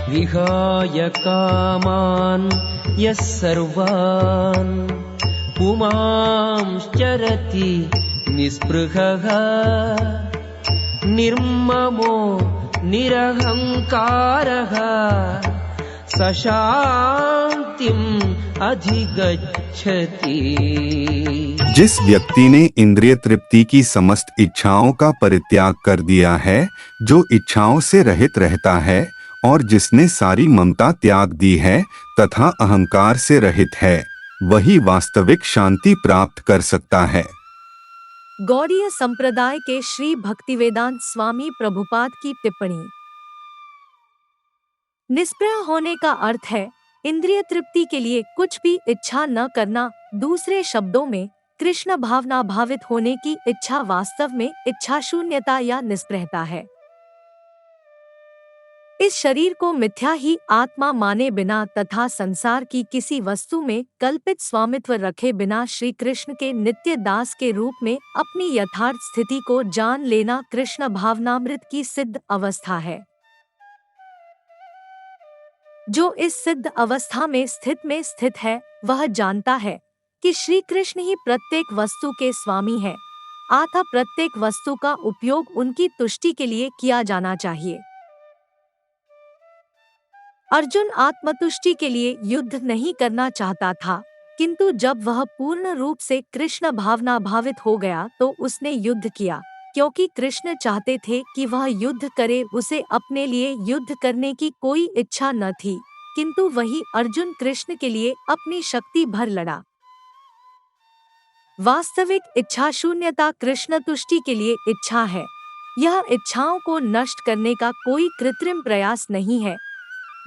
विहाय कामान् यः सर्वान् पुमांश्चरति निःस्पृहः निर्ममो निरहङ्कारः स शान्तिम् अधिगच्छति। जिस व्यक्ति ने इंद्रिय तृप्ति की समस्त इच्छाओं का परित्याग कर दिया है, जो इच्छाओं से रहित रहता है और जिसने सारी ममता त्याग दी है तथा अहंकार से रहित है, वही वास्तविक शांति प्राप्त कर सकता है। गौड़ीय संप्रदाय के श्री भक्तिवेदांत स्वामी प्रभुपाद की टिप्पणी। निष्प्रह होने का अर्थ है इंद्रिय तृप्ति के लिए कुछ भी इच्छा न करना। दूसरे शब्दों में कृष्ण भावना भावित होने की इच्छा वास्तव में इच्छा शून्यता या निष्प्रहता है। इस शरीर को मिथ्या ही आत्मा माने बिना तथा संसार की किसी वस्तु में कल्पित स्वामित्व रखे बिना श्री कृष्ण के नित्य दास के रूप में अपनी यथार्थ स्थिति को जान लेना कृष्ण भावनामृत की सिद्ध अवस्था है। जो इस सिद्ध अवस्था में स्थित है, वह जानता है कि श्री कृष्ण ही प्रत्येक वस्तु के स्वामी है, अतः प्रत्येक वस्तु का उपयोग उनकी तुष्टि के लिए किया जाना चाहिए। अर्जुन आत्मतुष्टि के लिए युद्ध नहीं करना चाहता था, किंतु जब वह पूर्ण रूप से कृष्ण भावना भावित हो गया तो उसने युद्ध किया, क्योंकि कृष्ण चाहते थे कि वह युद्ध करे। उसे अपने लिए युद्ध करने की कोई इच्छा न थी, किंतु वही अर्जुन कृष्ण के लिए अपनी शक्ति भर लड़ा। वास्तविक इच्छा शून्यता कृष्ण तुष्टि के लिए इच्छा है। यह इच्छाओं को नष्ट करने का कोई कृत्रिम प्रयास नहीं है।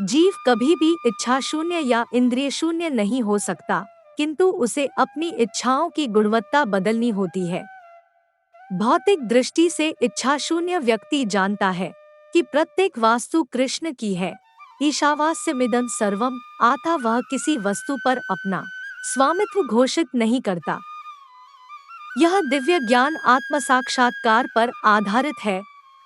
जीव कभी भी इच्छा शून्य या इंद्रिय शून्य नहीं हो सकता, किंतु उसे अपनी इच्छाओं की गुणवत्ता बदलनी होती है। भौतिक दृष्टि से इच्छा शून्य व्यक्ति जानता है कि प्रत्येक वास्तु कृष्ण की है। ईशावास्यमिदं सर्वम, अतः वह किसी वस्तु पर अपना स्वामित्व घोषित नहीं करता। यह दिव्य ज्ञान आत्म साक्षात्कार पर आधारित है,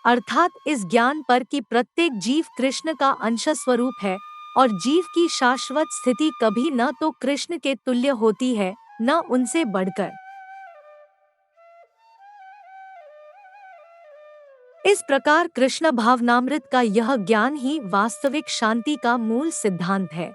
अर्थात इस ज्ञान पर कि प्रत्येक जीव कृष्ण का अंश स्वरूप है और जीव की शाश्वत स्थिति कभी न तो कृष्ण के तुल्य होती है न उनसे बढ़कर। इस प्रकार कृष्ण भावनामृत का यह ज्ञान ही वास्तविक शांति का मूल सिद्धांत है।